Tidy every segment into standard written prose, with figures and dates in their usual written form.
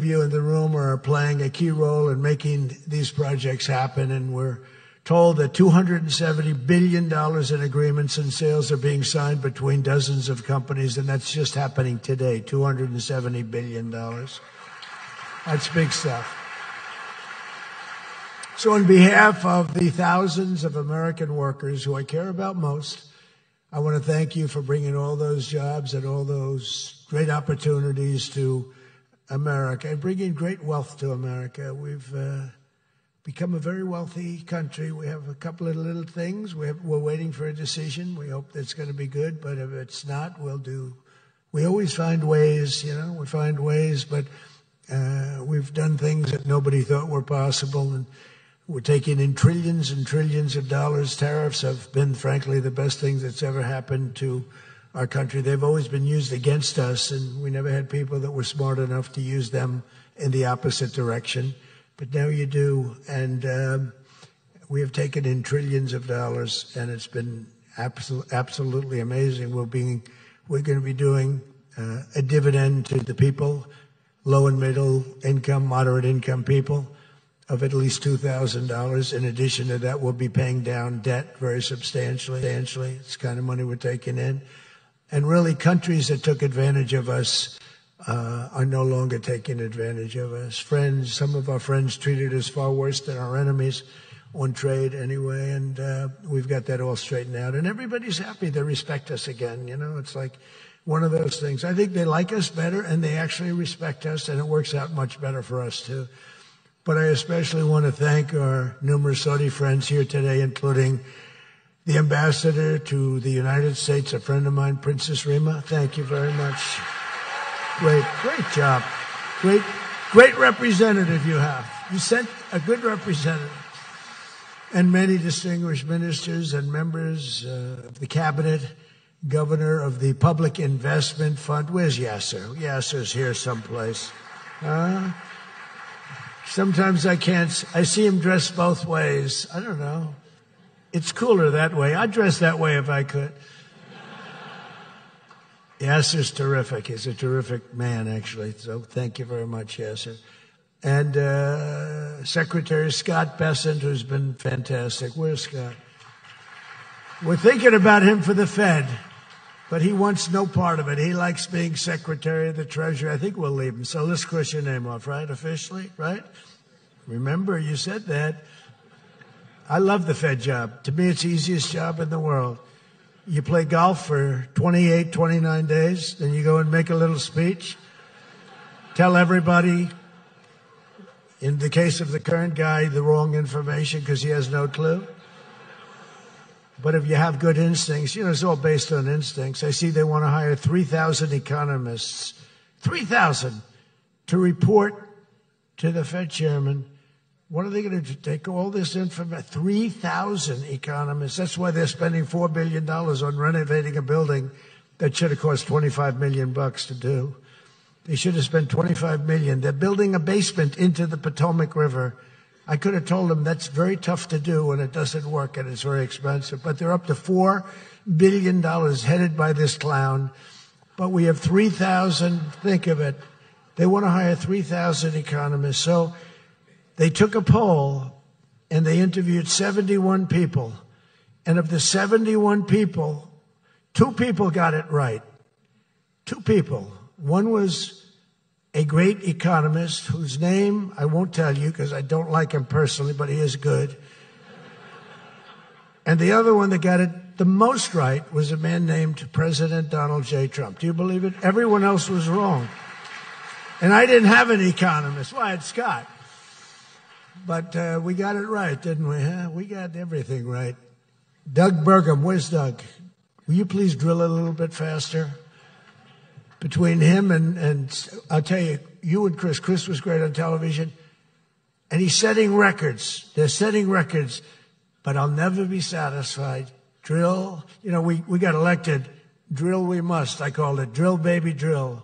you in the room are playing a key role in making these projects happen, and we're told that $270 billion in agreements and sales are being signed between dozens of companies, and that's just happening today, $270 billion. That's big stuff. So on behalf of the thousands of American workers who I care about most, I want to thank you for bringing all those jobs and all those great opportunities to America and bringing great wealth to America. We've become a very wealthy country. We have a couple of little things. We're waiting for a decision. We hope that's going to be good, but if it's not, we'll do. We always find ways, we find ways, but we've done things that nobody thought were possible, and we're taking in trillions and trillions of dollars. Tariffs have been, frankly, the best thing that's ever happened to our country. They've always been used against us, and we never had people that were smart enough to use them in the opposite direction. But now you do, and we have taken in trillions of dollars, and it's been absolutely amazing. We're going to be doing a dividend to the people, low and middle income, moderate income people, of at least $2,000. In addition to that, we'll be paying down debt very substantially. It's the kind of money we're taking in. And really, countries that took advantage of us are no longer taking advantage of us. Friends, some of our friends treated us far worse than our enemies on trade anyway, and we've got that all straightened out. And everybody's happy. They respect us again. It's like one of those things. I think they like us better, and they actually respect us, and it works out much better for us, too. But I especially want to thank our numerous Saudi friends here today, including the ambassador to the United States, a friend of mine, Princess Rima. Thank you very much. Great job. Great representative you have. You sent a good representative. And many distinguished ministers and members of the cabinet, governor of the Public Investment Fund. Where's Yasser? Yasser's here someplace. Sometimes I see him dressed both ways. I don't know. It's cooler that way. I'd dress that way if I could. Yasser's terrific. He's a terrific man, actually. So thank you very much, Yasser. And Secretary Scott Bessent, who's been fantastic. Where's Scott? We're thinking about him for the Fed, but he wants no part of it. He likes being Secretary of the Treasury. I think we'll leave him. So let's cross your name off, right? Officially, right? Remember, you said that. I love the Fed job. To me, it's the easiest job in the world. You play golf for 28, 29 days, then you go and make a little speech. Tell everybody, in the case of the current guy, the wrong information because he has no clue. But if you have good instincts, it's all based on instincts. I see they want to hire 3,000 economists, 3,000, to report to the Fed chairman. What are they going to do? Take all this information? 3,000 economists. That's why they're spending $4 billion on renovating a building that should have cost $25 million to do. They should have spent $25 million. They're building a basement into the Potomac River. I could have told them that's very tough to do and it doesn't work and it's very expensive. But they're up to $4 billion headed by this clown. But we have 3,000. Think of it. They want to hire 3,000 economists. So they took a poll and they interviewed 71 people. And of the 71 people, 2 people got it right. 2 people. One was a great economist whose name I won't tell you because I don't like him personally, but he is good. And the other one that got it the most right was a man named President Donald J. Trump. Do you believe it? Everyone else was wrong. And I didn't have an economist. Well, I had Scott. But we got it right, didn't we? Huh? We got everything right. Doug Burgum, where's Doug? Will you please drill a little bit faster? Between him and I'll tell you, you and Chris. Chris was great on television. And he's setting records. They're setting records. But I'll never be satisfied. Drill. We got elected. Drill we must. I called it. Drill, baby, drill.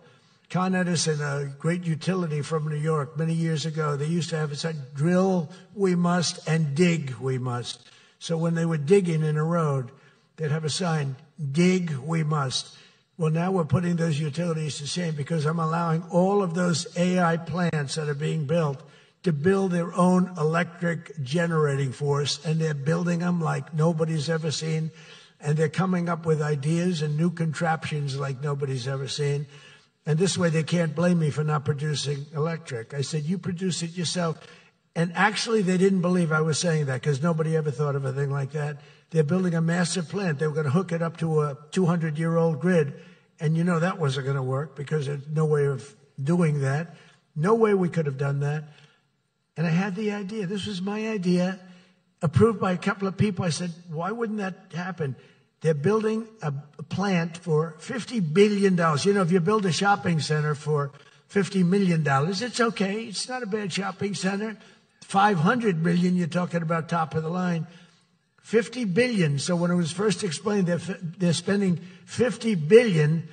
Con Edison, a great utility from New York many years ago, they used to have it said, drill we must and dig we must. So when they were digging in a road, they'd have a sign, dig we must. Well, now we're putting those utilities to shame because I'm allowing all of those AI plants that are being built to build their own electric generating force, and they're building them like nobody's ever seen, and they're coming up with ideas and new contraptions like nobody's ever seen. And this way they can't blame me for not producing electric. I said, you produce it yourself. And actually they didn't believe I was saying that because nobody ever thought of a thing like that. They're building a massive plant. They were going to hook it up to a 200-year-old grid. And you know that wasn't going to work because there's no way of doing that. No way we could have done that. And I had the idea. This was my idea, approved by a couple of people. I said, why wouldn't that happen? They're building a plant for $50 billion. You know, if you build a shopping center for $50 million, it's okay. It's not a bad shopping center. $500 million, you're talking about top of the line. $50 billion. So when it was first explained they're spending $50 billion,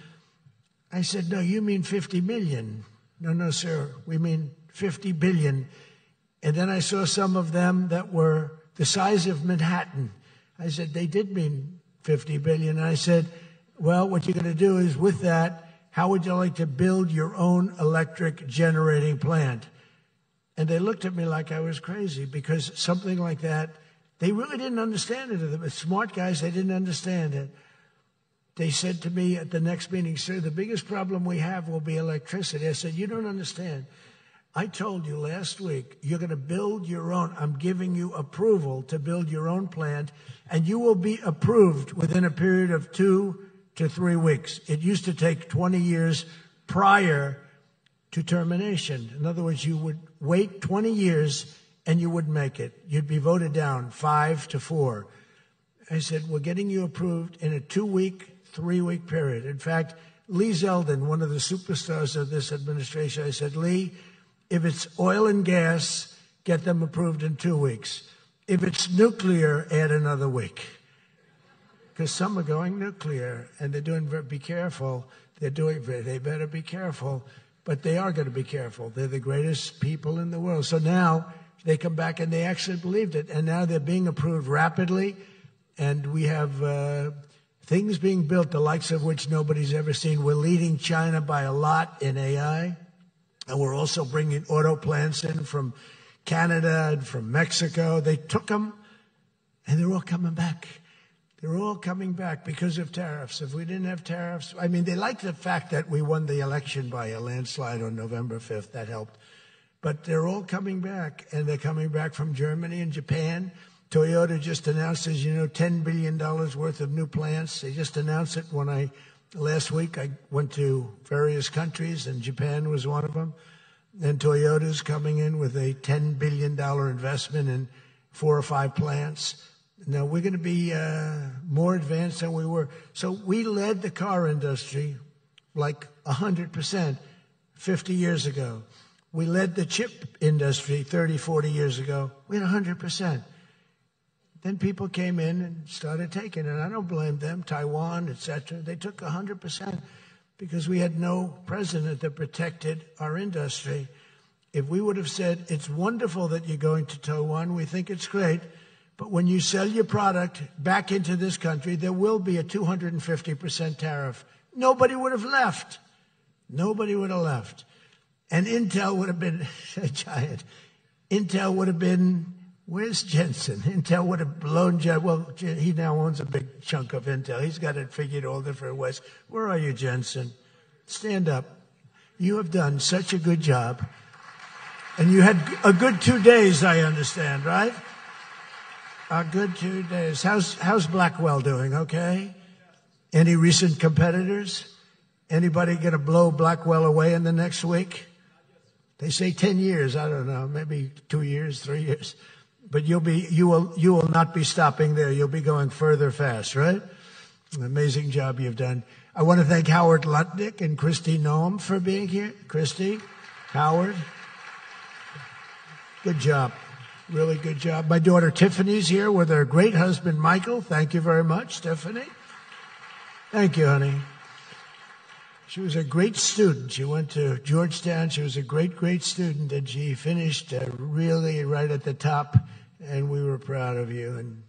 I said, no, you mean 50 million. No, sir, we mean 50 billion. And then I saw some of them that were the size of Manhattan. I said, they did mean 50 billion. And I said, well, what you're going to do is with that, how would you like to build your own electric generating plant? And they looked at me like I was crazy because something like that, they really didn't understand it. The smart guys, they didn't understand it. They said to me at the next meeting, sir, the biggest problem we have will be electricity. I said, you don't understand. I told you last week, you're going to build your own. I'm giving you approval to build your own plant, and you will be approved within a period of 2 to 3 weeks. It used to take 20 years prior to termination. In other words, you would wait 20 years and you wouldn't make it. You'd be voted down 5 to 4. I said, we're getting you approved in a 2-week, 3-week period. In fact, Lee Zeldin, one of the superstars of this administration, I said, Lee, if it's oil and gas, get them approved in 2 weeks. If it's nuclear, add another week. Because some are going nuclear, and they're doing, be careful. They better be careful. But they are going to be careful. They're the greatest people in the world. So now they come back and they actually believed it. And now they're being approved rapidly. And we have things being built, the likes of which nobody's ever seen. We're leading China by a lot in AI. And we're also bringing auto plants in from Canada and from Mexico. They took them, and they're all coming back. They're all coming back because of tariffs. If we didn't have tariffs, I mean, they like the fact that we won the election by a landslide on November 5th. That helped. But they're all coming back, and they're coming back from Germany and Japan. Toyota just announced, as you know, $10 billion worth of new plants. They just announced it last week. I went to various countries, and Japan was one of them. And Toyota's coming in with a $10 billion investment in 4 or 5 plants. Now, we're going to be more advanced than we were. So we led the car industry like 100% 50 years ago. We led the chip industry 30, 40 years ago. We had 100%. Then people came in and started taking it. I don't blame them, Taiwan, etc. They took 100% because we had no president that protected our industry. If we would have said, it's wonderful that you're going to Taiwan, we think it's great, but when you sell your product back into this country, there will be a 250% tariff. Nobody would have left. Nobody would have left. And Intel would have been a giant. Intel would have been, where's Jensen? Intel would have blown, well, he now owns a big chunk of Intel. He's got it figured all different ways. Where are you, Jensen? Stand up. You have done such a good job. And you had a good 2 days, I understand, right? A good 2 days. How's Blackwell doing? Okay. Any recent competitors? Anybody going to blow Blackwell away in the next week? They say 10 years. I don't know. Maybe 2 years, 3 years. But you will not be stopping there. You'll be going further fast, right? An amazing job you've done. I want to thank Howard Lutnick and Christy Noem for being here. Christy, Howard, good job. Really good job. My daughter Tiffany's here with her great husband, Michael. Thank you very much, Tiffany. Thank you, honey. She was a great student. She went to Georgetown. She was a great, great student, and she finished really right at the top, and we were proud of you. And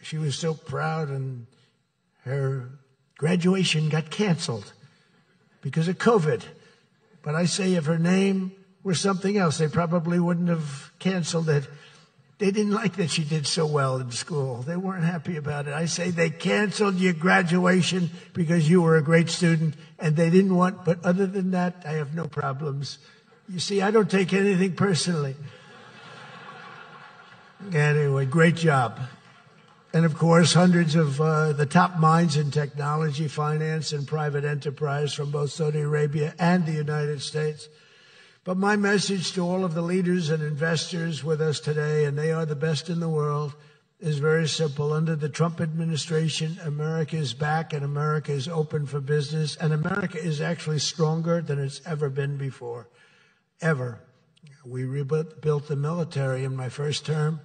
she was so proud, and her graduation got canceled. because of COVID. But I say if her name were something else, they probably wouldn't have canceled it. They didn't like that she did so well in school. They weren't happy about it. I say they canceled your graduation because you were a great student, and they didn't want, but other than that, I have no problems. You see, I don't take anything personally. Anyway, great job. And of course, hundreds of the top minds in technology, finance, and private enterprise from both Saudi Arabia and the United States. But my message to all of the leaders and investors with us today, and they are the best in the world, is very simple. Under the Trump administration, America is back and America is open for business. And America is actually stronger than it's ever been before, ever. We rebuilt the military in my first term.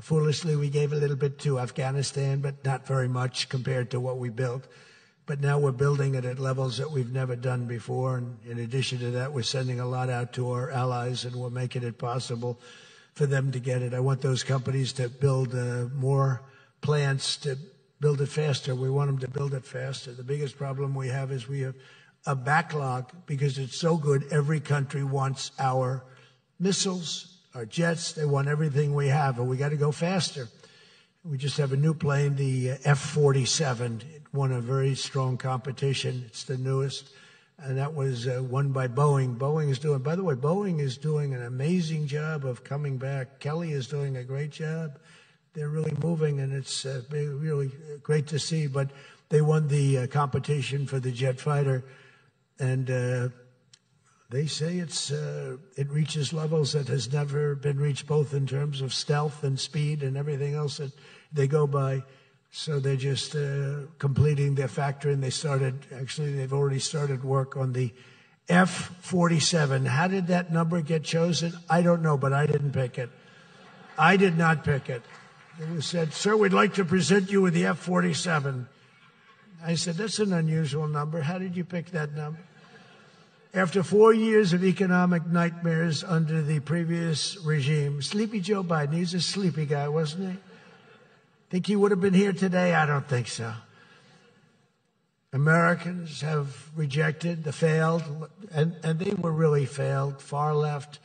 Foolishly, we gave a little bit to Afghanistan, but not very much compared to what we built. But now we're building it at levels that we've never done before. And in addition to that, we're sending a lot out to our allies, and we're making it possible for them to get it. I want those companies to build more plants, to build it faster. We want them to build it faster. The biggest problem we have is we have a backlog because it's so good. Every country wants our missiles, our jets. They want everything we have, and we got to go faster. We just have a new plane, the F-47. It won a very strong competition. It's the newest, and that was won by Boeing. By the way, Boeing is doing an amazing job of coming back. Kelly is doing a great job. They're really moving, and it's really great to see. But they won the competition for the jet fighter, and they say it reaches levels that has never been reached, both in terms of stealth and speed and everything else that they go by. So they're just completing their factory, and they've already started work on the F-47. How did that number get chosen? I don't know, but I didn't pick it. I did not pick it. It was said, "Sir, we'd like to present you with the F-47. I said, "That's an unusual number. How did you pick that number?" After 4 years of economic nightmares under the previous regime, Sleepy Joe Biden, he's a sleepy guy, wasn't he? Think he would have been here today? I don't think so. Americans have rejected the failed, and they were really failed, far left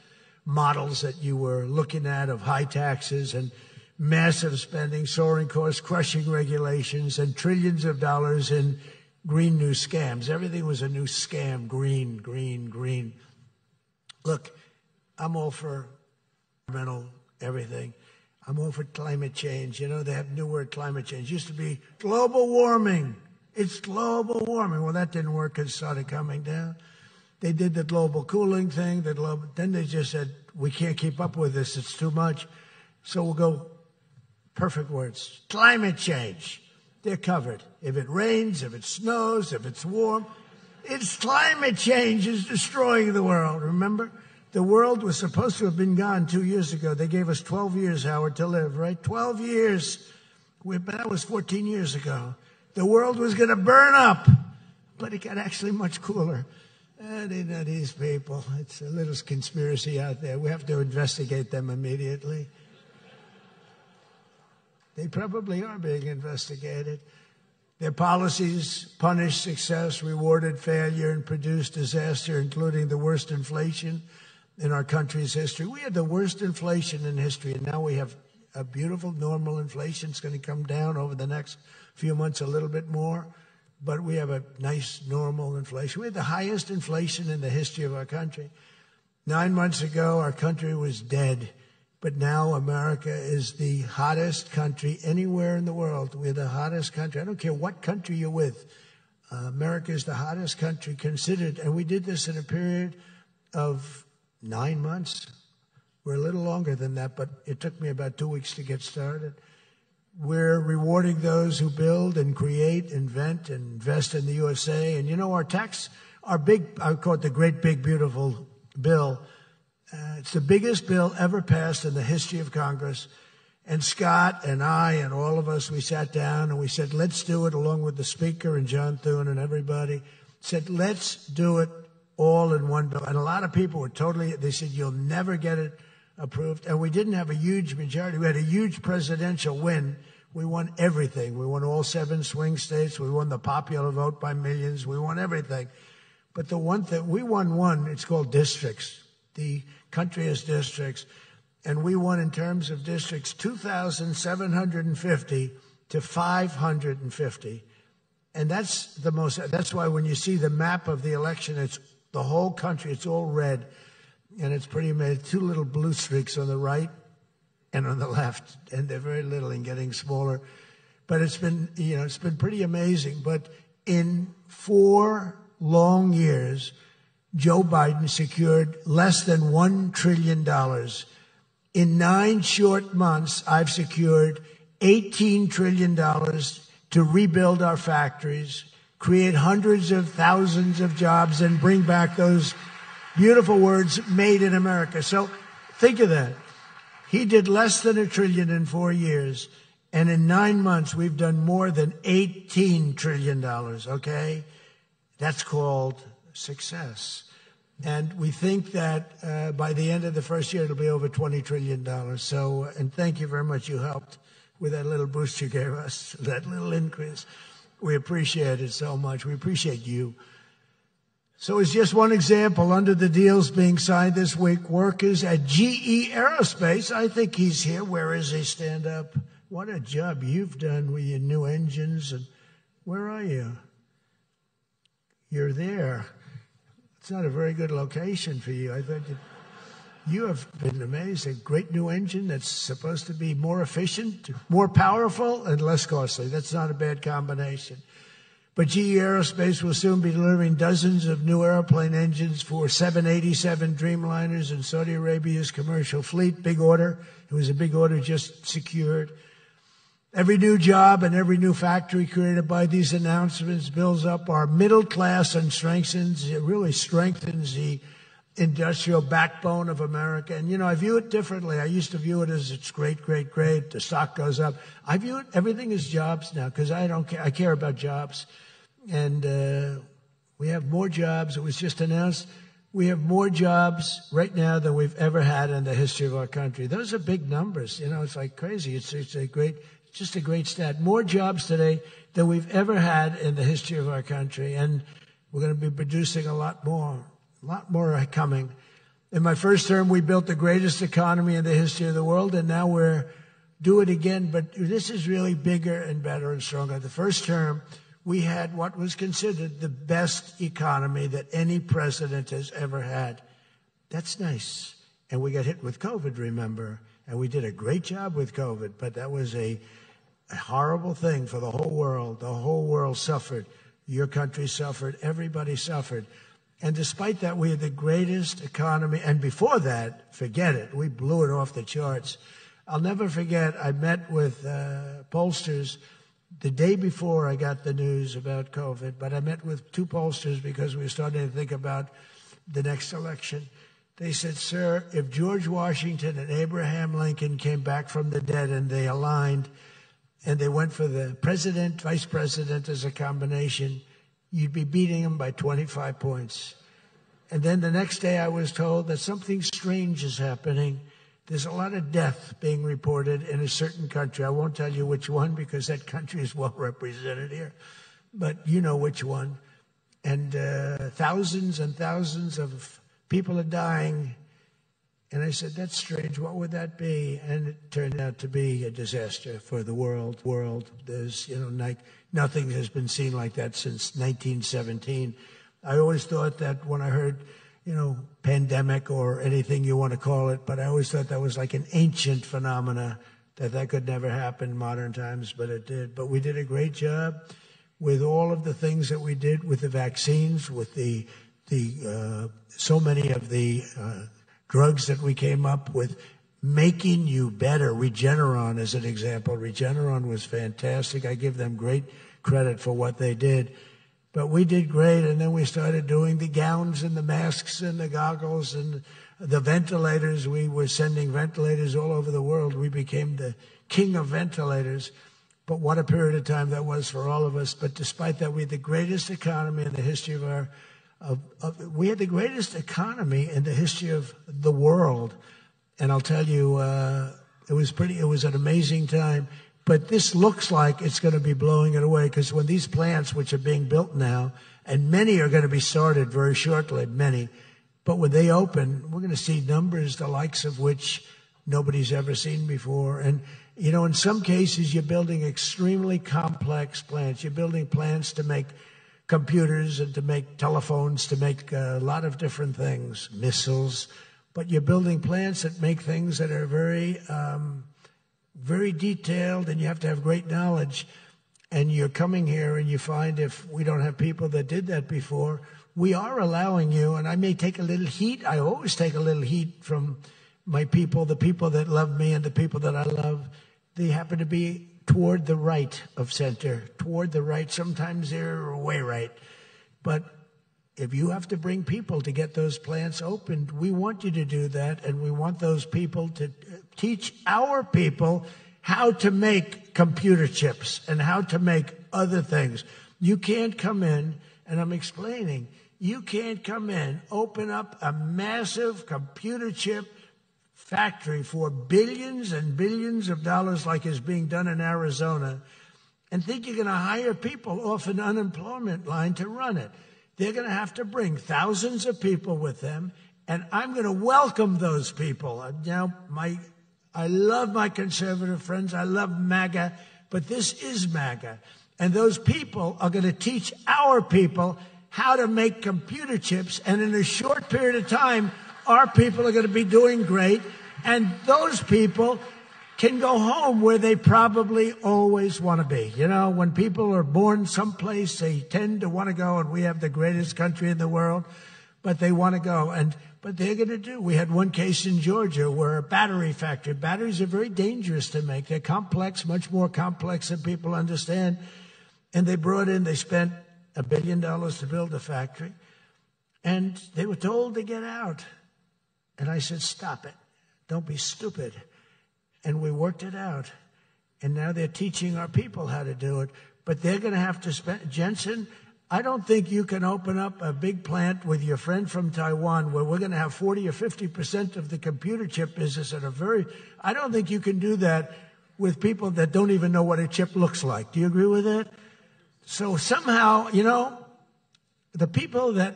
models that you were looking at of high taxes and massive spending, soaring costs, crushing regulations, and trillions of dollars in green new scams. Everything was a new scam. Green, green, green. Look, I'm all for environmental everything. I'm all for climate change. You know, they have a new word, climate change. It used to be global warming. It's global warming. Well, that didn't work because it started coming down. They did the global cooling thing. Then they just said, we can't keep up with this. It's too much. So we'll go, perfect words, climate change. They're covered. If it rains, if it snows, if it's warm, it's climate change is destroying the world. Remember? The world was supposed to have been gone 2 years ago. They gave us 12 years, Howard, to live, right? 12 years. That was 14 years ago. The world was going to burn up, but it got actually much cooler. They know these people. It's a little conspiracy out there. We have to investigate them immediately. They probably are being investigated. Their policies punished success, rewarded failure, and produced disaster, including the worst inflation in our country's history. We had the worst inflation in history, and now we have a beautiful normal inflation. It's going to come down over the next few months a little bit more, but we have a nice normal inflation. We had the highest inflation in the history of our country. 9 months ago, our country was dead, but now America is the hottest country anywhere in the world. We're the hottest country. I don't care what country you're with. America is the hottest country considered, and we did this in a period of 9 months. We're a little longer than that, but it took me about 2 weeks to get started. We're rewarding those who build and create, invent, and invest in the USA. And you know, our big, I call it the great, big, beautiful bill. It's the biggest bill ever passed in the history of Congress. And Scott and I and all of us, we sat down and we said, let's do it, along with the Speaker and John Thune and everybody. Said, let's do it all in one bill. And a lot of people were they said, you'll never get it approved. And we didn't have a huge majority. We had a huge presidential win. We won everything. We won all 7 swing states. We won the popular vote by millions. We won everything. But the one thing, we won one, it's called districts. The country has districts. And we won in terms of districts 2,750 to 550. And that's why when you see the map of the election, it's the whole country, it's all red. And it's pretty amazing. Two little blue streaks on the right and on the left. And they're very little and getting smaller. But it's been pretty amazing. But in 4 long years, Joe Biden secured less than $1 trillion. In 9 short months, I've secured $18 trillion to rebuild our factories, create hundreds of thousands of jobs, and bring back those beautiful words, made in America. So think of that. He did less than $1 trillion in 4 years. And in 9 months, we've done more than $18 trillion, okay? That's called success. And we think that by the end of the first year, it'll be over $20 trillion. So, and thank you very much. You helped with that little boost you gave us, that little increase. We appreciate it so much. We appreciate you. So it's just one example. Under the deals being signed this week, workers at GE Aerospace, I think he's here. Where is he? Stand up. What a job you've done with your new engines. And where are you? You're there. It's not a very good location for you. I thought you have been amazing. Great new engine that's supposed to be more efficient, more powerful, and less costly. That's not a bad combination. But GE Aerospace will soon be delivering dozens of new airplane engines for 787 Dreamliners in Saudi Arabia's commercial fleet. Big order. It was a big order just secured. Every new job and every new factory created by these announcements builds up our middle class and it really strengthens the industrial backbone of America. And, I view it differently. I used to view it as it's great, great, great. The stock goes up. I view it, everything is jobs now because I don't care. I care about jobs. And we have more jobs. It was just announced. We have more jobs right now than we've ever had in the history of our country. Those are big numbers. It's like crazy. It's just a great stat. More jobs today than we've ever had in the history of our country. And we're going to be producing a lot more are coming. In my first term, we built the greatest economy in the history of the world, and now we're do it again. But this is really bigger and better and stronger. The first term, we had what was considered the best economy that any president has ever had. That's nice. And we got hit with COVID, remember? And we did a great job with COVID, but that was a horrible thing for the whole world. The whole world suffered. Your country suffered. Everybody suffered. And despite that, we had the greatest economy. And before that, forget it. We blew it off the charts. I'll never forget, I met with pollsters the day before I got the news about COVID. But I met with 2 pollsters because we were starting to think about the next election. They said, sir, if George Washington and Abraham Lincoln came back from the dead and they aligned and they went for the president, vice president as a combination, you'd be beating them by 25 points. And then the next day I was told that something strange is happening. There's a lot of death being reported in a certain country. I won't tell you which one because that country is well represented here. But you know which one. And thousands and thousands of people are dying. And I said, that's strange. What would that be? And it turned out to be a disaster for the world. There's, nothing has been seen like that since 1917. I always thought that when I heard, pandemic or anything you want to call it, but I always thought that was like an ancient phenomena, that could never happen in modern times, but it did. But we did a great job with all of the things that we did with the vaccines, with the so many of the drugs that we came up with, making you better. Regeneron is an example. Regeneron was fantastic. I give them great credit for what they did. But we did great, and then we started doing the gowns and the masks and the goggles and the ventilators. We were sending ventilators all over the world. We became the king of ventilators. But what a period of time that was for all of us. But despite that, we had the greatest economy in the history of our we had the greatest economy in the history of the world. And I'll tell you, it was an amazing time. But this looks like it's going to be blowing it away, because when these plants, which are being built now, and many are going to be started very shortly, many, but when they open, we're going to see numbers the likes of which nobody's ever seen before. And, you know, in some cases, you're building extremely complex plants. You're building plants to make computers and to make telephones, to make a lot of different things, missiles. But you're building plants that make things that are very, very detailed, and you have to have great knowledge. And you're coming here and you find, if we don't have people that did that before, we are allowing you, and I may take a little heat. I always take a little heat from my people, the people that love me and the people that I love. They happen to be toward the right of center, toward the right. Sometimes they're way right. But if you have to bring people to get those plants opened, we want you to do that, and we want those people to teach our people how to make computer chips and how to make other things. You can't come in, and I'm explaining, you can't come in, open up a massive computer chip factory for billions and billions of dollars like is being done in Arizona, and think you're going to hire people off an unemployment line to run it. They're going to have to bring thousands of people with them, and I'm going to welcome those people. Now, I love my conservative friends. I love MAGA, but this is MAGA. And those people are going to teach our people how to make computer chips, and in a short period of time, our people are going to be doing great, and those people can go home where they probably always want to be. You know, when people are born someplace, they tend to want to go, and we have the greatest country in the world, but they want to go. But they're going to do. We had one case in Georgia where a battery factory, batteries are very dangerous to make. They're complex, much more complex than people understand. And they spent $1 billion to build a factory. And they were told to get out. And I said, stop it. Don't be stupid. And we worked it out. And now they're teaching our people how to do it. But they're going to have to spend, Jensen, I don't think you can open up a big plant with your friend from Taiwan where we're going to have 40 or 50% of the computer chip business I don't think you can do that with people that don't even know what a chip looks like. Do you agree with that? So somehow, you know, the people that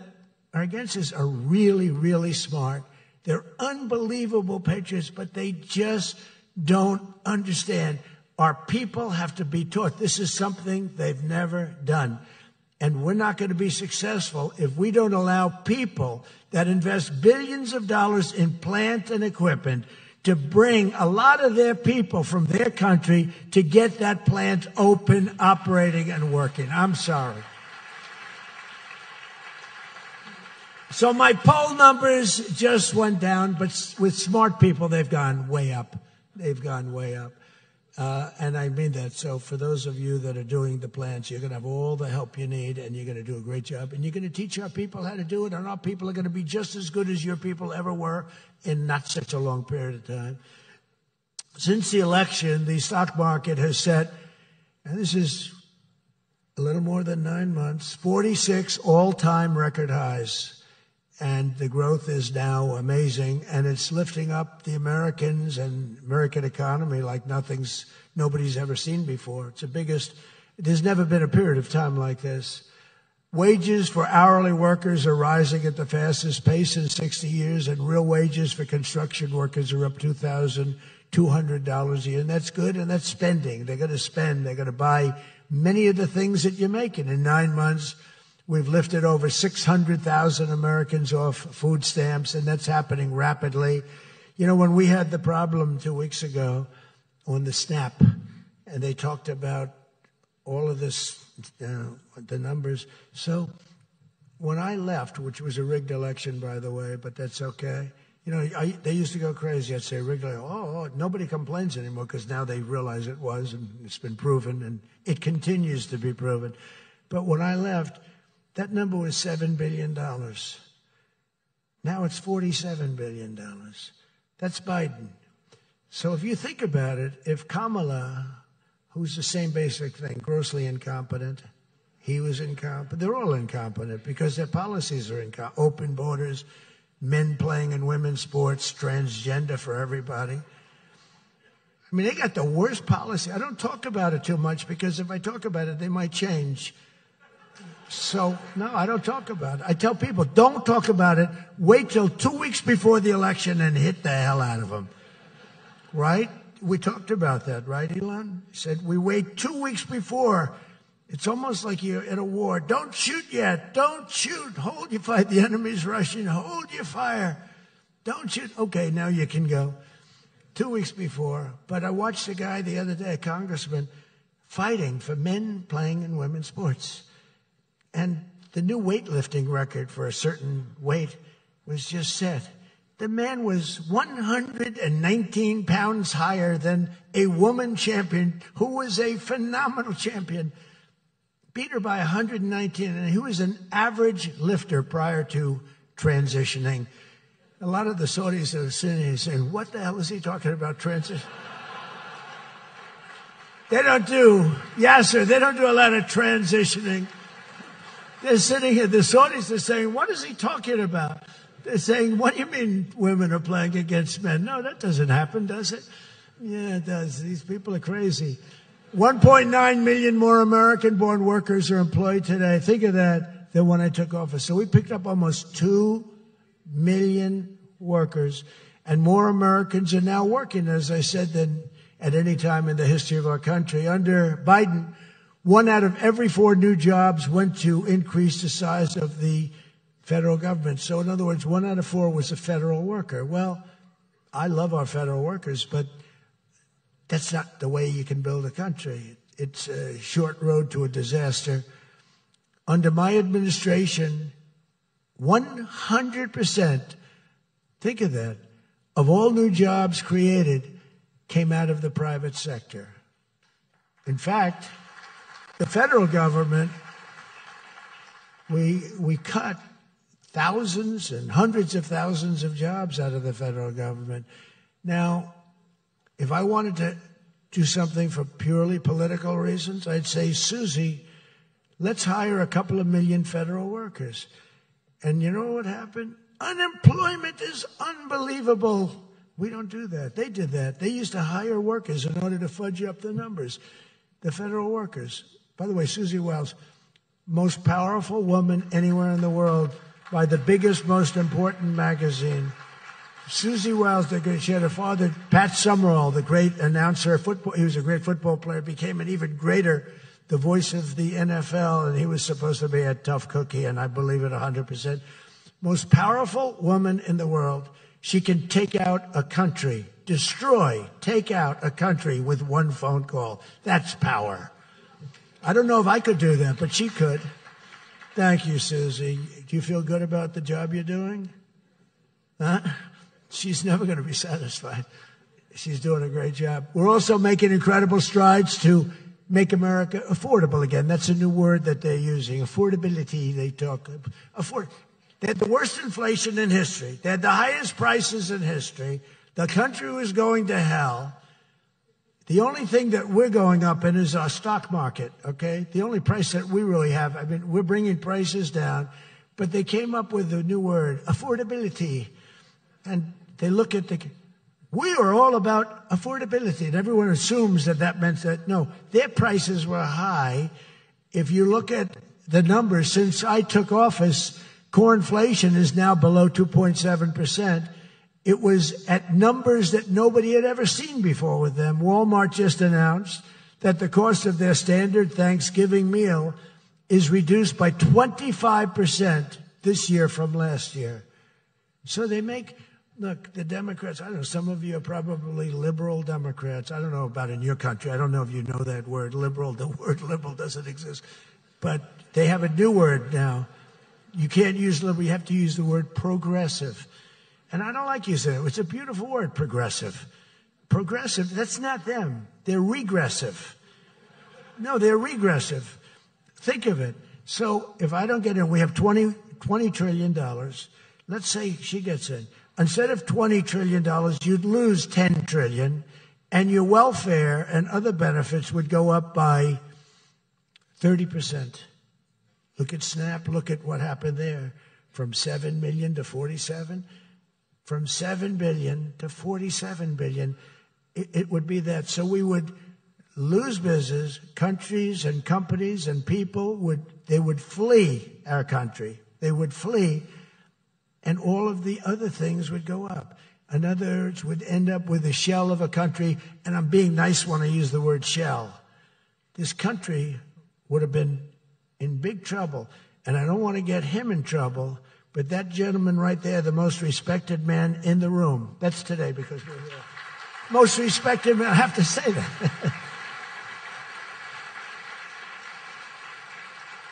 are against this are really, really smart. They're unbelievable patriots, but they just don't understand. Our people have to be taught. This is something they've never done. And we're not going to be successful if we don't allow people that invest billions of dollars in plant and equipment to bring a lot of their people from their country to get that plant open, operating, and working. I'm sorry. So my poll numbers just went down, but with smart people, they've gone way up. They've gone way up. And I mean that. So for those of you that are doing the plants, you're going to have all the help you need, and you're going to do a great job. And you're going to teach our people how to do it, and our people are going to be just as good as your people ever were in not such a long period of time. Since the election, the stock market has set, and this is a little more than 9 months, 46 all-time record highs. And the growth is now amazing, and it's lifting up the Americans and American economy like nobody's ever seen before. It's the biggest. There's never been a period of time like this. Wages for hourly workers are rising at the fastest pace in 60 years, and real wages for construction workers are up $2,200 a year. And that's good, and that's spending. They're going to spend. They're going to buy many of the things that you're making. In 9 months, we've lifted over 600,000 Americans off food stamps, and that's happening rapidly. You know, when we had the problem 2 weeks ago on the SNAP, and they talked about all of this, the numbers. So when I left, which was a rigged election, by the way, but that's okay. You know, they used to go crazy. I'd say rigged election. Oh, nobody complains anymore because now they realize it was, and it's been proven, and it continues to be proven. But when I left, that number was $7 billion. Now it's $47 billion. That's Biden. So if you think about it, if Kamala, who's the same basic thing, grossly incompetent, he was incompetent. They're all incompetent because their policies are incompetent. Open borders, men playing in women's sports, transgender for everybody. I mean, they got the worst policy. I don't talk about it too much because if I talk about it, they might change. So, no, I don't talk about it. I tell people, don't talk about it. Wait till 2 weeks before the election and hit the hell out of them. Right? We talked about that, right, Elon? He said, we wait 2 weeks before. It's almost like you're in a war. Don't shoot yet. Don't shoot. Hold your fire. The enemy's rushing. Hold your fire. Don't shoot. Okay, now you can go. 2 weeks before. But I watched a guy the other day, a congressman, fighting for men playing in women's sports. And the new weightlifting record for a certain weight was just set. The man was 119 pounds higher than a woman champion who was a phenomenal champion. Beat her by 119, and he was an average lifter prior to transitioning. A lot of the Saudis are sitting here saying, what the hell is he talking about transition? They don't do a lot of transitioning. They're sitting here, the Saudis are saying, what is he talking about? They're saying, what do you mean women are playing against men? No, that doesn't happen, does it? Yeah, it does. These people are crazy. 1.9 million more American-born workers are employed today. Think of that, than when I took office. So we picked up almost 2 million workers, and more Americans are now working, as I said, than at any time in the history of our country. Under Biden, 1 out of every 4 new jobs went to increase the size of the federal government. So in other words, 1 out of 4 was a federal worker. Well, I love our federal workers, but that's not the way you can build a country. It's a short road to a disaster. Under my administration, 100%, think of that, of all new jobs created came out of the private sector. In fact, the federal government, we cut thousands and hundreds of thousands of jobs out of the federal government. Now, if I wanted to do something for purely political reasons, I'd say, Susie, let's hire a couple of million federal workers. And you know what happened? Unemployment is unbelievable. We don't do that. They did that. They used to hire workers in order to fudge up the numbers. The federal workers. By the way, Susie Wiles, most powerful woman anywhere in the world by the biggest, most important magazine. Susie Wiles, she had a father, Pat Summerall, the great announcer, he was a great football player, became an even greater, the voice of the NFL, and he was supposed to be a tough cookie, and I believe it 100%. Most powerful woman in the world. She can take out a country, take out a country with one phone call. That's power. I don't know if I could do that, but she could. Thank you, Susie. Do you feel good about the job you're doing? Huh? She's never going to be satisfied. She's doing a great job. We're also making incredible strides to make America affordable again. That's a new word that they're using. Affordability, they talk. They had the worst inflation in history. They had the highest prices in history. The country was going to hell. The only thing that we're going up in is our stock market, okay? The only price that we really have, I mean, we're bringing prices down, but they came up with a new word, affordability. And they look at we are all about affordability, and everyone assumes that that meant that, no, their prices were high. If you look at the numbers, since I took office, core inflation is now below 2.7%. It was at numbers that nobody had ever seen before with them. Walmart just announced that the cost of their standard Thanksgiving meal is reduced by 25% this year from last year. So they look, the Democrats, I don't know, some of you are probably liberal Democrats. I don't know about in your country. I don't know if you know that word, liberal. The word liberal doesn't exist. But they have a new word now. You can't use liberal. You have to use the word progressive. And I don't like using it. It's a beautiful word, progressive. Progressive, that's not them. They're regressive. No, they're regressive. Think of it. So if I don't get in, we have $20 trillion. Let's say she gets in. Instead of $20 trillion, you'd lose $10 trillion, and your welfare and other benefits would go up by 30%. Look at SNAP. Look at what happened there. From 7 million to 47. From 7 billion to 47 billion. it would be that. So we would lose business. Countries and companies and people would flee our country. They would flee, and all of the other things would go up. In other words, would end up with a shell of a country, and I'm being nice when I use the word shell. This country would have been in big trouble, and I don't want to get him in trouble, but that gentleman right there, the most respected man in the room, that's today because we're here. Most respected man, I have to say that.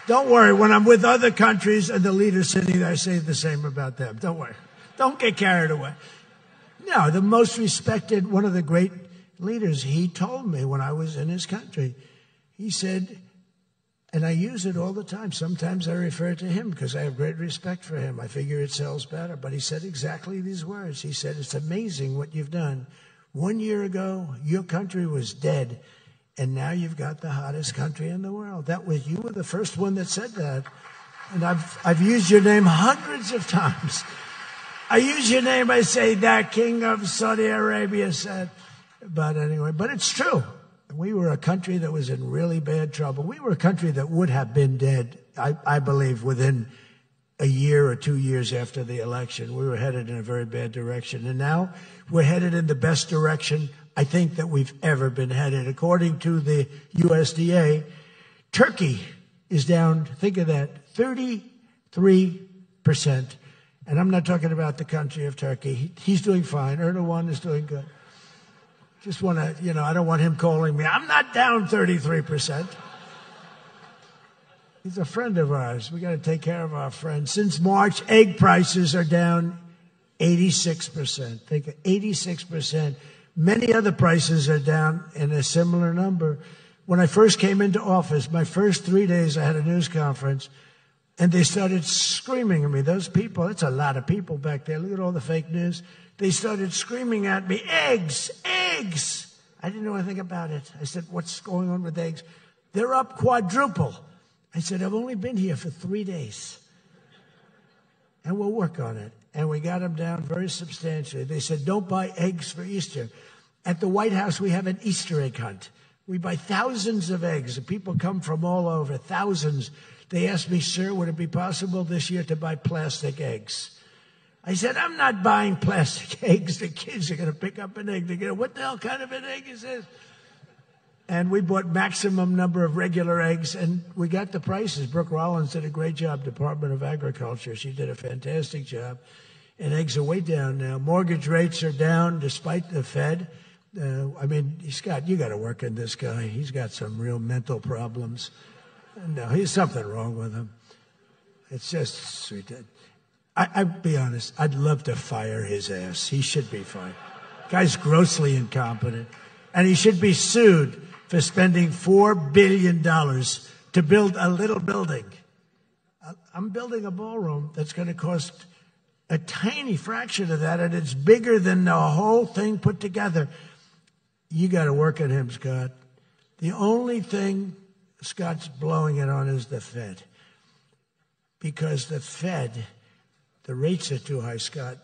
Don't worry, when I'm with other countries and the leaders sitting there, I say the same about them. Don't worry. Don't get carried away. No, the most respected, one of the great leaders, he told me when I was in his country, he said, and I use it all the time. Sometimes I refer to him because I have great respect for him. I figure it sells better. But he said exactly these words. He said, it's amazing what you've done. 1 year ago, your country was dead. And now you've got the hottest country in the world. You were the first one that said that. And I've used your name hundreds of times. I use your name, I say, that king of Saudi Arabia said. But anyway, but it's true. We were a country that was in really bad trouble. We were a country that would have been dead, I believe, within a year or 2 years after the election. We were headed in a very bad direction. And now we're headed in the best direction I think that we've ever been headed. According to the USDA, Turkey is down, think of that, 33%. And I'm not talking about the country of Turkey. He's doing fine. Erdogan is doing good. Just want to, I don't want him calling me. I'm not down 33%. He's a friend of ours. We got to take care of our friends. Since March, egg prices are down 86%. Think of 86%. Many other prices are down in a similar number. When I first came into office, my first 3 days, I had a news conference, and they started screaming at me. Those people, it's a lot of people back there. Look at all the fake news. They started screaming at me, eggs, eggs. I didn't know anything about it. I said, what's going on with eggs? They're up quadruple. I said, I've only been here for 3 days, and we'll work on it. And we got them down very substantially. They said, don't buy eggs for Easter. At the White House, we have an Easter egg hunt. We buy thousands of eggs. The people come from all over, thousands. They asked me, sir, would it be possible this year to buy plastic eggs? I said, I'm not buying plastic eggs. The kids are going to pick up an egg. They're going to, what the hell kind of an egg is this? And we bought maximum number of regular eggs, and we got the prices. Brooke Rollins did a great job, Department of Agriculture. She did a fantastic job. And eggs are way down now. Mortgage rates are down despite the Fed. Scott, you got to work on this guy. He's got some real mental problems. No, there's something wrong with him. It's just sweet. I'll be honest. I'd love to fire his ass. He should be fired. Guy's grossly incompetent. And he should be sued for spending $4 billion to build a little building. I'm building a ballroom that's going to cost a tiny fraction of that, and it's bigger than the whole thing put together. You got to work on him, Scott. The only thing Scott's blowing it on is the Fed. Because the Fed, the rates are too high, Scott.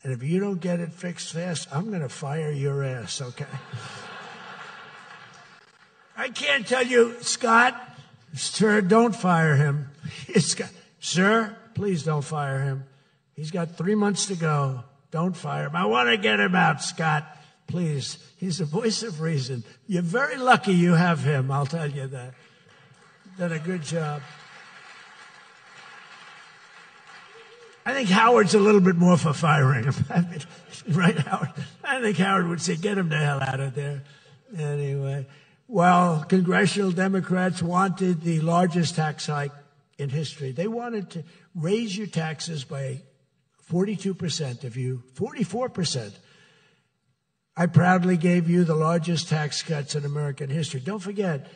And if you don't get it fixed fast, I'm going to fire your ass, okay? I can't tell you, Scott, sir, don't fire him. Sir, please don't fire him. He's got 3 months to go. Don't fire him. I want to get him out, Scott. Please. He's the voice of reason. You're very lucky you have him, I'll tell you that. Done a good job. I think Howard's a little bit more for firing him. Right, Howard? I think Howard would say, get him the hell out of there. Anyway, well, congressional Democrats wanted the largest tax hike in history. They wanted to raise your taxes by 42%, 44%. I proudly gave you the largest tax cuts in American history. Don't forget,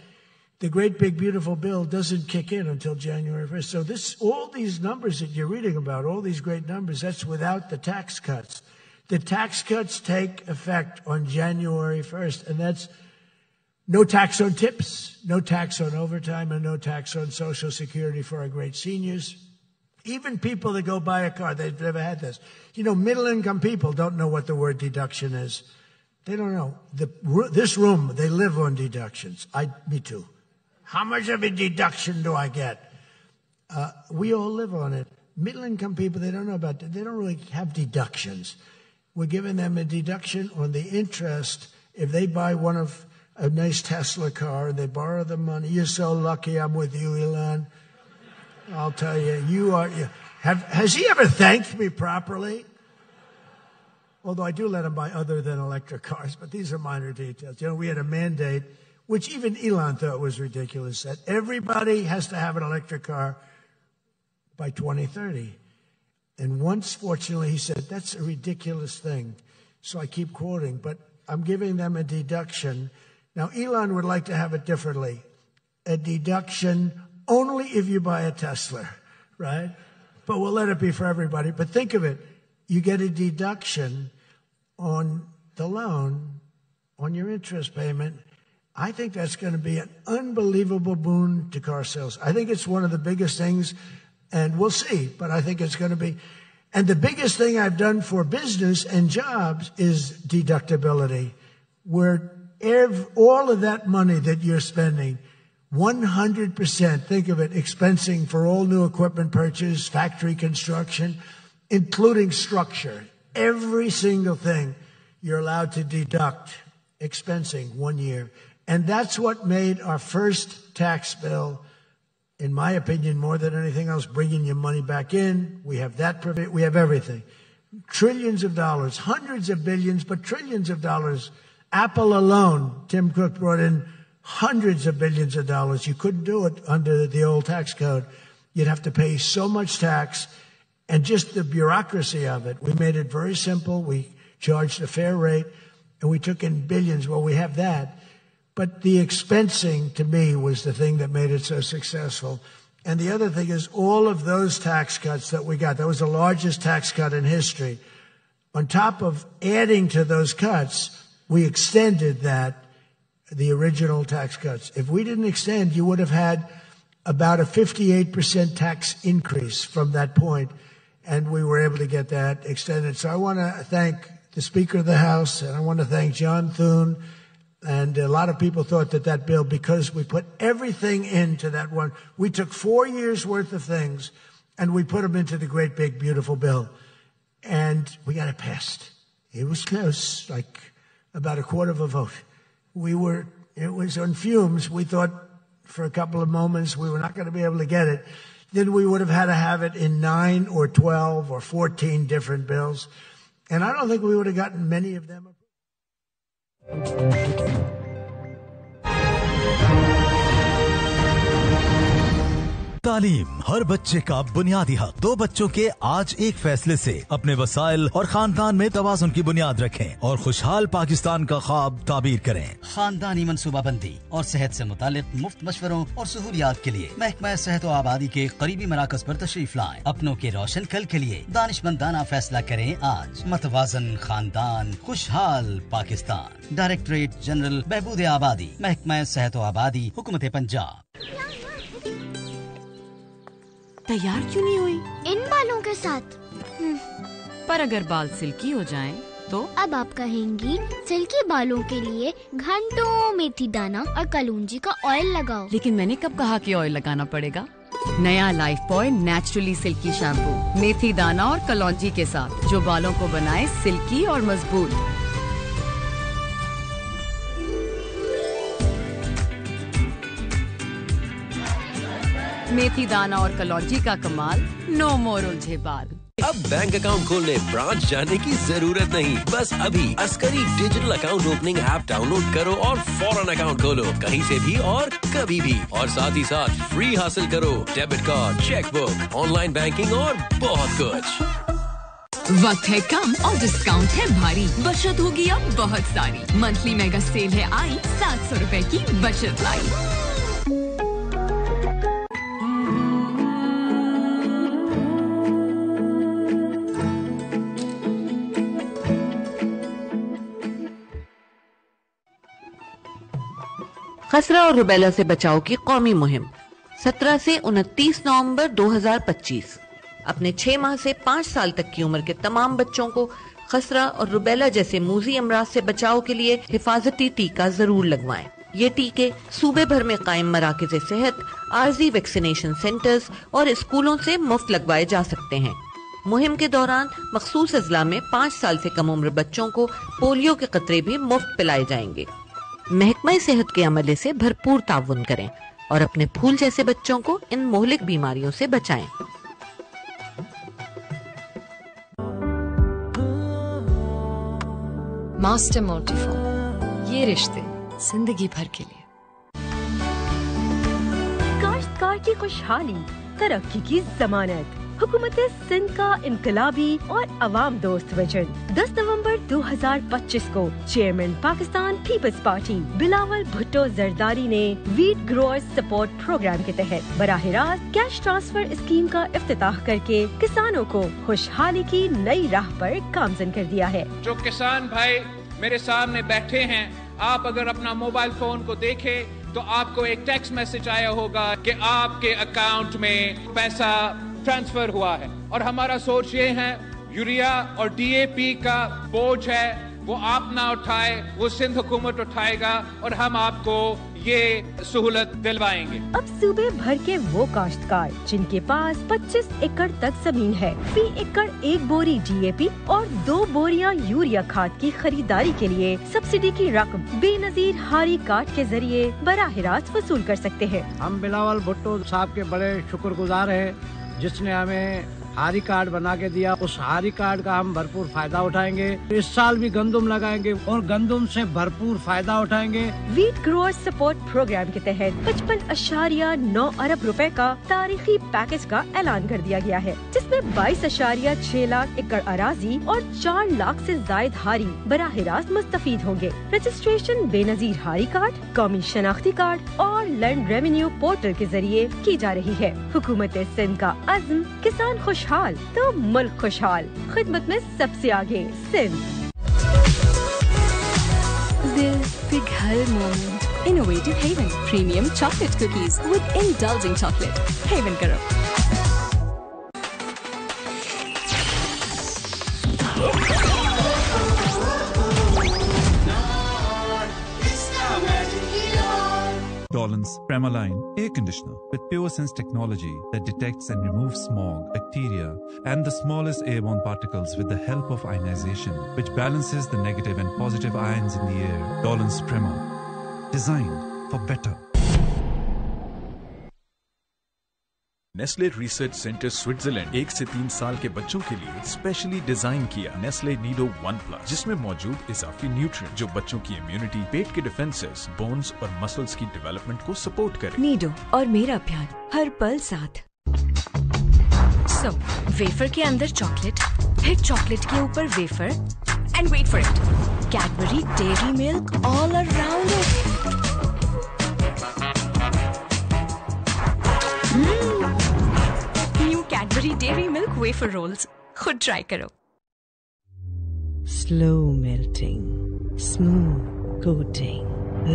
the great big beautiful bill doesn't kick in until January 1st. So all these numbers that you're reading about, all these great numbers, that's without the tax cuts. The tax cuts take effect on January 1st, and that's no tax on tips, no tax on overtime, and no tax on Social Security for our great seniors. Even people that go buy a car, they've never had this. Middle-income people don't know what the word deduction is. They don't know. This room, they live on deductions. Me too. How much of a deduction do I get? We all live on it. Middle-income people, they don't know about that. They don't really have deductions. We're giving them a deduction on the interest if they buy a nice Tesla car and they borrow the money. You're so lucky I'm with you, Elon. I'll tell you, has he ever thanked me properly? Although I do let him buy other than electric cars, but these are minor details. You know, we had a mandate, which even Elon thought was ridiculous, that everybody has to have an electric car by 2030. And once, fortunately, he said, that's a ridiculous thing. So I keep quoting, but I'm giving them a deduction. Now, Elon would like to have it differently. A deduction only if you buy a Tesla, right? But we'll let it be for everybody. But think of it. You get a deduction on the loan, on your interest payment. I think that's going to be an unbelievable boon to car sales. I think it's one of the biggest things, and we'll see, but I think it's going to be. And the biggest thing I've done for business and jobs is deductibility, where all of that money that you're spending, 100%, think of it, expensing for all new equipment purchase, factory construction, including structure. Every single thing you're allowed to deduct, expensing 1 year. And that's what made our first tax bill, in my opinion, more than anything else, bringing your money back in. We have that, we have everything. Trillions of dollars, hundreds of billions, but trillions of dollars. Apple alone, Tim Cook brought in hundreds of billions of dollars. You couldn't do it under the old tax code. You'd have to pay so much tax, and just the bureaucracy of it. We made it very simple. We charged a fair rate, and we took in billions. Well, we have that. But the expensing, to me, was the thing that made it so successful. And the other thing is all of those tax cuts that we got, that was the largest tax cut in history. On top of adding to those cuts, we extended the original tax cuts. If we didn't extend, you would have had about a 58% tax increase from that point. And we were able to get that extended. So I want to thank the Speaker of the House, and I want to thank John Thune. And a lot of people thought that bill, because we put everything into that one, we took 4 years worth of things and we put them into the great, big, beautiful bill. And we got it passed. It was close, like about a quarter of a vote. It was on fumes. We thought for a couple of moments we were not going to be able to get it. Then we would have had to have it in 9 or 12 or 14 different bills. And I don't think we would have gotten many of them. तालीम हर बच्चे का बुनियादी हक। 2 बच्चों के आज एक फैसले से अपने वसाइल और खानदान में तवाज़ुन की बुनियाद रखें और खुशहाल पाकिस्तान का ख्वाब ताबीर करें। खानदानी मनसूबाबंदी और सेहत से मुतालिक मुफ्त मशवरों और सहूलियात के लिए महकमा सेहत और आबादी के करीबी मराकज पर तशरीफ लाएं। अपनों के रोशन कल के लिए दानिशमंदाना फैसला करें आज। मतवाजन खानदान, खुशहाल पाकिस्तान। डायरेक्टरेट जनरल बहबूद आबादी, महकमा सेहत और आबादी, हुकूमत पंजाब। तैयार क्यों नहीं हुई? इन बालों के साथ। पर अगर बाल सिल्की हो जाएं, तो अब आप कहेंगी सिल्की बालों के लिए घंटों मेथी दाना और कलौंजी का ऑयल लगाओ। लेकिन मैंने कब कहा कि ऑयल लगाना पड़ेगा? नया Lifebuoy naturally silky shampoo मेथी दाना और कलौंजी के साथ, जो बालों को बनाए सिल्की और मजबूत। मेथी दाना और कलौंजी का कमाल, नो मोर उलझे बाल। अब बैंक अकाउंट खोलने ब्रांच जाने की जरूरत नहीं। बस अभी Askari digital account opening app download करो और फौरन अकाउंट खोलो, कहीं से भी और कभी भी। और साथ ही साथ फ्री हासिल करो debit card, chequebook, online banking और बहुत कुछ। वक्त है कम और डिस्काउंट है भारी। बचत होगी अब बहुत सारी। मंथली मेगा सेल है आई, 700 रुपए की बचत लाई। खसरा और रुबेला से बचाव की कौमी मुहिम 17 से 29 नवंबर 2025। अपने 6 माह से 5 साल तक की उम्र के तमाम बच्चों को खसरा और रुबेला जैसे मूजी अमराज से बचाव के लिए हिफाजती टीका जरूर लगवाएं। ये टीके सूबे भर में कायम मराकज़ सेहत, आरजी वैक्सीनेशन सेंटर्स और स्कूलों से मुफ्त लगवाए जा सकते हैं। मुहिम के दौरान मखसूस अजला में 5 साल से कम उम्र बच्चों को पोलियो के कतरे भी मुफ्त पिलाए जाएंगे। महकमा सेहत के अमले से भरपूर ताउन करें और अपने फूल जैसे बच्चों को इन मोहलिक बीमारियों से बचाएं। मास्टर मोटिफोम, ये रिश्ते जिंदगी भर के लिए। काश्तकार की खुशहाली, तरक्की की जमानत, हुकूमत सिंध का इनकलाबी और अवाम दोस्त विजन। 10 नवंबर 2025 को chairman Pakistan People's Party Bilawal Bhutto Zardari ने वीट ग्रोअर्स सपोर्ट प्रोग्राम के तहत बराह रास्त कैश ट्रांसफर स्कीम का इफ्तिताह करके किसानों को खुशहाली की नई राह पर गामजन कर दिया है। जो किसान भाई मेरे सामने बैठे हैं, आप अगर अपना मोबाइल फोन को देखें तो आपको एक टेक्स्ट मैसेज आया होगा कि आपके अकाउंट में पैसा ट्रांसफर हुआ है। और हमारा सोच ये है, यूरिया और डीएपी का बोझ है वो आप ना उठाए, वो सिंध हुकूमत उठाएगा और हम आपको ये सहूलत दिलवाएंगे। अब सूबे भर के वो काश्तकार जिनके पास 25 एकड़ तक जमीन है, फी एकड़ 1 बोरी डीएपी और 2 बोरियां यूरिया खाद की खरीदारी के लिए सब्सिडी की रकम बेनजीर हारी कार्ड के जरिए बराह रास्त वसूल कर सकते हैं। हम बिलावल भुट्टो साहब के बड़े शुक्रगुजार हैं जिसने हमें हारी कार्ड बना के दिया। उस हारी कार्ड का हम भरपूर फायदा उठाएंगे। इस साल भी गंदुम लगाएंगे और गंदुम से भरपूर फायदा उठाएंगे। वीट ग्रोअर्स सपोर्ट प्रोग्राम के तहत 55.9 अरब रुपए का तारीखी पैकेज का ऐलान कर दिया गया है, जिसमें 22.6 लाख एकड़ अराजी और 4 लाख से जायद हारी बराह रास्त मुस्तफीद होंगे। रजिस्ट्रेशन बेनजीर हारी कार्ड, कौमी शनाख्ती कार्ड और लैंड रेवेन्यू पोर्टल के जरिए की जा रही है। हुकूमत सिंध का अज़्म, किसान खुशहाल तो मुल्क खुशहाल। खिदमत में सबसे आगे सिंध। दिल पिघल moment, innovative heaven, premium chocolate cookies with indulging chocolate. Heaven करो। Dolan's Premaline Air Conditioner with PureSense technology that detects and removes smog, bacteria, and the smallest airborne particles with the help of ionization, which balances the negative and positive ions in the air. Dolan's Prema, designed for better. Nestle research centre Switzerland 1 से 3 साल के बच्चों के लिए specially design किया Nestle Nido 1+, जिसमें मौजूद इजाफी nutrient जो बच्चों की इम्यूनिटी, पेट के डिफेंसेस, बोन्स और मसल्स की डेवलपमेंट को सपोर्ट करे। नीडो और मेरा प्यार हर पल साथ। सो वेफर के अंदर चॉकलेट, फिर चॉकलेट के ऊपर wafer, and wait for it, Cadbury Dairy Milk all around it. Cadbury Dairy Milk wafer rolls, खुद ट्राई करो। Slow melting, smooth coating,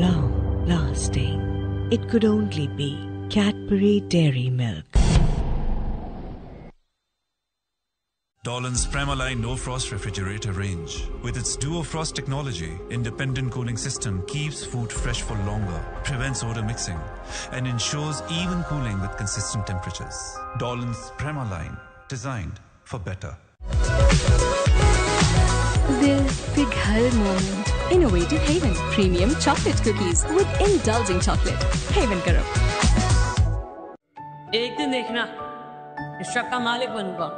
long lasting. It could only be Cadbury Dairy Milk. Dolan's Premaline No Frost refrigerator range. With its Duo Frost technology, independent cooling system keeps food fresh for longer, prevents odor mixing, and ensures even cooling with consistent temperatures. Dolan's Premaline, designed for better. दिल पिघल moment, innovative heaven, premium chocolate cookies with indulging chocolate. Heaven करो। एक दिन देखना, इस truck का मालिक बनूंगा।